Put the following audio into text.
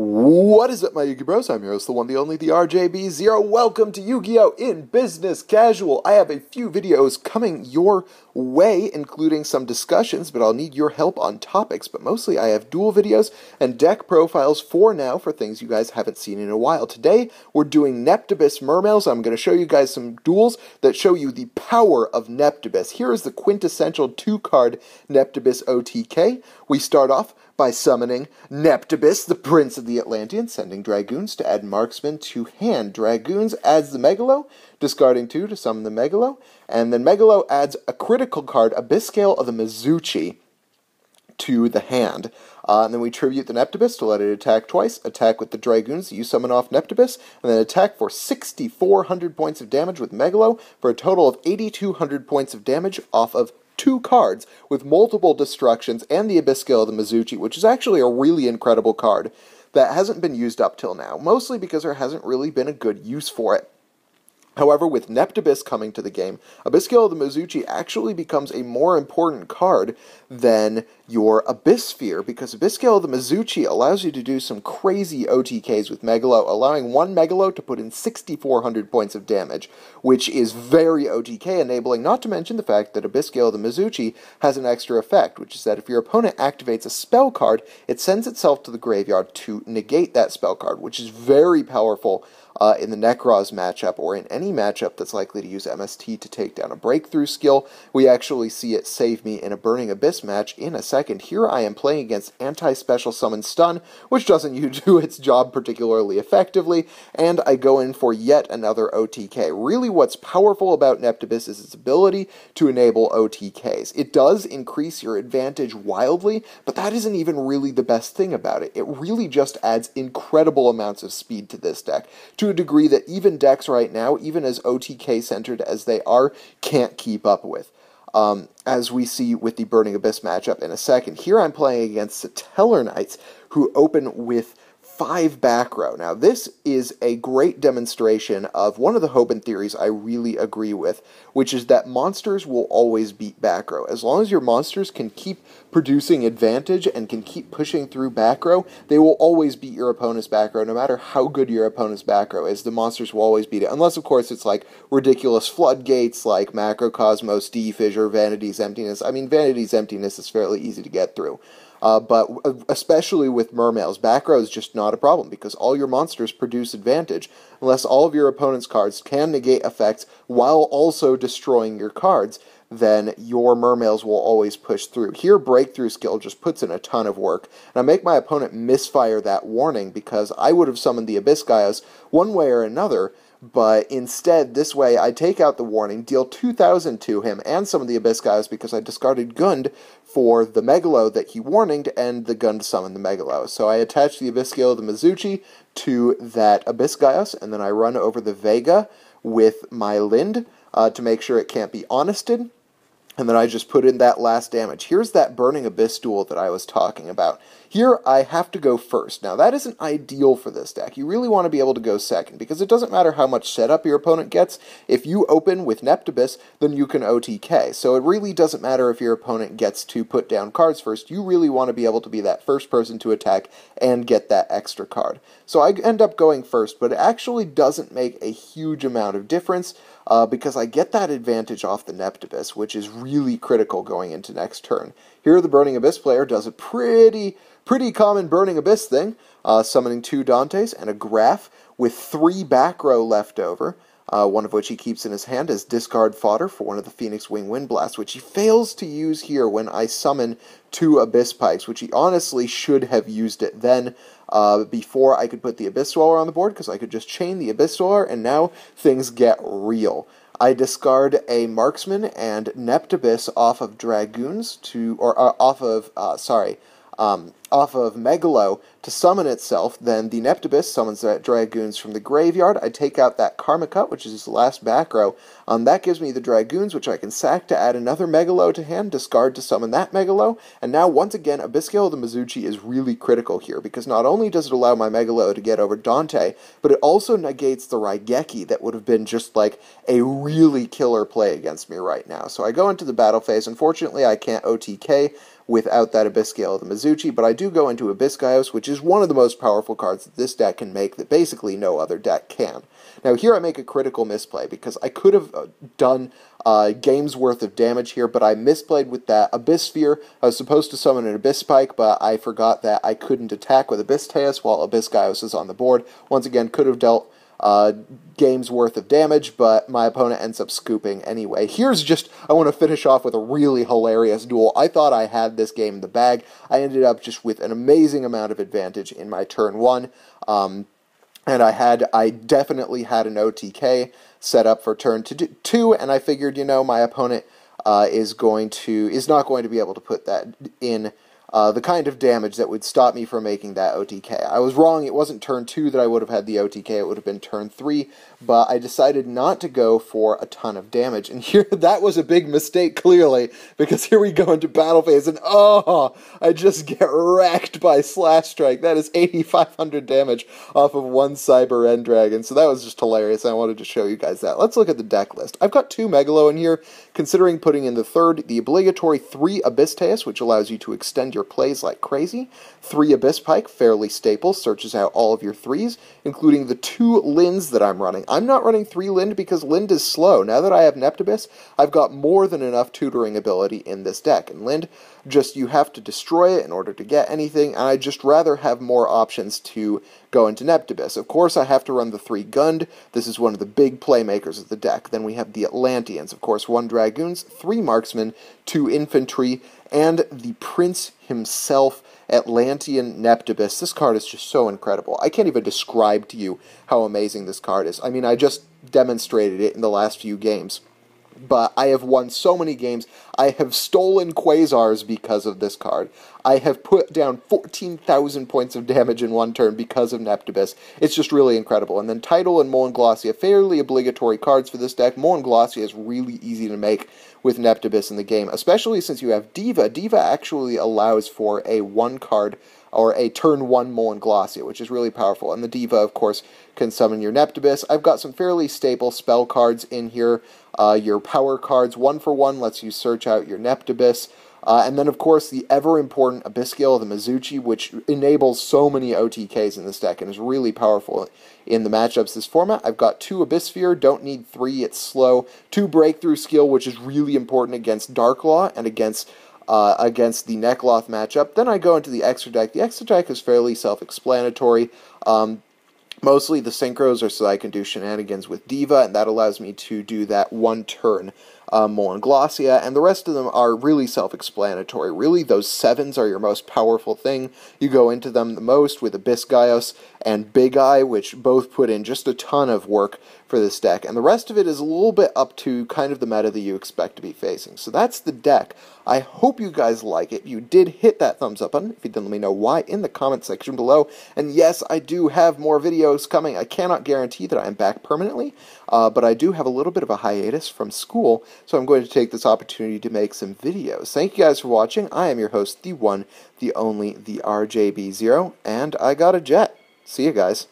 What is up, my Yu-Gi Bros? I'm your host, the one, the only, the RJB0. Welcome to Yu-Gi-Oh! In Business Casual. I have a few videos coming your way, including some discussions, but I'll need your help on topics. But mostly I have duel videos and deck profiles for now for things you guys haven't seen in a while. Today, we're doing Neptabyss Mermail, so I'm going to show you guys some duels that show you the power of Neptabyss. Here is the quintessential two-card Neptabyss OTK. We start off by summoning Neptabyss, the Prince of the Atlantean, sending Dragoons to add Marksman to hand. Dragoons adds the Megalo, discarding 2 to summon the Megalo, and then Megalo adds a critical card, Abyssgale of the Mizuchi, to the hand. And then we tribute the Neptabyss to let it attack twice, attack with the Dragoons, you summon off Neptabyss, and then attack for 6,400 points of damage with Megalo, for a total of 8,200 points of damage off of 2 cards with multiple destructions and the Abyssgale of the Mizuchi, which is actually a really incredible card that hasn't been used up till now, mostly because there hasn't really been a good use for it. However, with Neptabyss coming to the game, Abyssgale of the Mizuchi actually becomes a more important card than your Abyss Sphere, because Abyssgale of the Mizuchi allows you to do some crazy OTKs with Megalo, allowing one Megalo to put in 6,400 points of damage, which is very OTK enabling, not to mention the fact that Abyssgale of the Mizuchi has an extra effect, which is that if your opponent activates a spell card, it sends itself to the graveyard to negate that spell card, which is very powerful in the Necroz matchup, or in any matchup that's likely to use MST to take down a breakthrough skill. We actually see it save me in a Burning Abyss match in a second. Here I am playing against Anti-Special Summon Stun, which doesn't do its job particularly effectively, and I go in for yet another OTK. Really what's powerful about Neptabyss is its ability to enable OTKs. It does increase your advantage wildly, but that isn't even really the best thing about it. It really just adds incredible amounts of speed to this deck, to a degree that even decks right now, even as OTK-centered as they are, can't keep up with. As we see with the Burning Abyss matchup in a second. Here I'm playing against the Teller Knights, who open with 5 back row. Now, this is a great demonstration of one of the Hoban theories I really agree with, which is that monsters will always beat back row. As long as your monsters can keep producing advantage and can keep pushing through back row, they will always beat your opponent's back row. No matter how good your opponent's back row is, the monsters will always beat it. Unless, of course, it's like ridiculous floodgates like Macrocosmos, D-Fissure, Vanity's Emptiness. I mean, Vanity's Emptiness is fairly easy to get through. But especially with Mermails, back row is just not a problem, because all your monsters produce advantage, unless all of your opponent's cards can negate effects while also destroying your cards, then your Mermails will always push through. Here, Breakthrough Skill just puts in a ton of work, and I make my opponent misfire that warning, because I would have summoned the Abyssgaios one way or another, but instead, this way, I take out the warning, deal 2,000 to him, and some of the Abyssgaios because I discarded Gund for the Megalo that he warninged, and the Gund summoned the Megalo. So I attach the Abyssgale of the Mizuchi to that Abyssgaios, and then I run over the Vega with my Lind to make sure it can't be honested. And then I just put in that last damage. Here's that Burning Abyss duel that I was talking about. Here, I have to go first. Now, that isn't ideal for this deck. You really want to be able to go second, because it doesn't matter how much setup your opponent gets. If you open with Neptabyss, then you can OTK. So it really doesn't matter if your opponent gets to put down cards first. You really want to be able to be that first person to attack and get that extra card. So I end up going first, but it actually doesn't make a huge amount of difference, because I get that advantage off the Neptabyss, which is really critical going into next turn. Here, the Burning Abyss player does a pretty common Burning Abyss thing, summoning 2 Dantes and a Graph with 3 back row left over, one of which he keeps in his hand as discard fodder for one of the Phoenix Wing Wind Blasts, which he fails to use here when I summon 2 Abyss Pikes, which he honestly should have used it then, before I could put the Abyss Dweller on the board, because I could just chain the Abyss Dweller, and now things get real. I discard a Marksman and Neptabyss off of Dragoons off of Megalo to summon itself. Then the Neptabyss summons that Dragoons from the graveyard. I take out that Karma Cut, which is his last back row. That gives me the Dragoons, which I can sack to add another Megalo to hand, discard to summon that Megalo, and now once again, Abyssgale of the Mizuchi is really critical here, because not only does it allow my Megalo to get over Dante, but it also negates the Raigeki that would have been just like a really killer play against me right now. So I go into the battle phase. Unfortunately, I can't OTK without that Abyssgale of the Mizuchi, but I do go into Abyss, which is one of the most powerful cards that this deck can make that basically no other deck can. Now here I make a critical misplay because I could have done game's worth of damage here, but I misplayed with that Abyss Sphere. I was supposed to summon an Abyss Spike, but I forgot that I couldn't attack with Abyss while Abyss is on the board. Once again, could have dealt game's worth of damage, but my opponent ends up scooping anyway. I want to finish off with a really hilarious duel. I thought I had this game in the bag. I ended up just with an amazing amount of advantage in my turn 1. And I definitely had an OTK set up for turn 2, and I figured, my opponent is not going to be able to put that in the kind of damage that would stop me from making that OTK. I was wrong, it wasn't turn 2 that I would have had the OTK, it would have been turn 3, but I decided not to go for a ton of damage, and here, that was a big mistake, clearly, because here we go into battle phase, and I just get wrecked by Slash Strike. That is 8,500 damage off of one Cyber End Dragon, so that was just hilarious, and I wanted to show you guys that. Let's look at the deck list. I've got 2 Megalo in here, considering putting in the third, the obligatory 3 Abyss, which allows you to extend your plays like crazy. 3 Abyss Pike, fairly staple, searches out all of your 3s, including the 2 Linds that I'm running. I'm not running 3 Lind because Lind is slow. Now that I have Neptabyss, I've got more than enough tutoring ability in this deck. And Lind, you have to destroy it in order to get anything, and I'd just rather have more options to go into Neptabyss. Of course, I have to run the 3 Gund. This is one of the big playmakers of the deck. Then we have the Atlanteans. Of course, 1 Dragoons, 3 Marksmen, 2 Infantry, and the Prince himself, Atlantean Neptabyss. This card is just so incredible. I can't even describe to you how amazing this card is. I mean, I just demonstrated it in the last few games. But I have won so many games. I have stolen Quasars because of this card. I have put down 14,000 points of damage in one turn because of Neptabyss. It's just really incredible. And then Tidal and Moanglosia, fairly obligatory cards for this deck. Moanglosia is really easy to make with Neptabyss in the game, especially since you have Diva. Diva actually allows for a 1-card or a turn 1 Moanglosia, which is really powerful. And the Diva, of course, can summon your Neptabyss. I've got some fairly staple spell cards in here. Your power cards, 1-for-1, lets you search out your Neptabyss. And then, of course, the ever-important Abyssgale, the Mizuchi, which enables so many OTKs in this deck and is really powerful in the matchups this format. I've got 2 Abyss Sphere, don't need 3, it's slow. 2 Breakthrough Skill, which is really important against Darklaw and against the Neckloth matchup. Then I go into the extra deck. The extra deck is fairly self-explanatory. Mostly the synchros are so I can do shenanigans with Diva, and that allows me to do that 1-turn Moanglosia, and the rest of them are really self-explanatory. Really, those 7s are your most powerful thing. You go into them the most with Abyss and Big Eye, which both put in just a ton of work for this deck, and the rest of it is a little bit up to kind of the meta that you expect to be facing. So that's the deck. I hope you guys like it. If you did, hit that thumbs up button. If you didn't, let me know why in the comment section below. And yes, I do have more videos coming. I cannot guarantee that I am back permanently, but I do have a little bit of a hiatus from school, so I'm going to take this opportunity to make some videos. Thank you guys for watching. I am your host, the one, the only, the RJB0, and I got a jet. See you guys.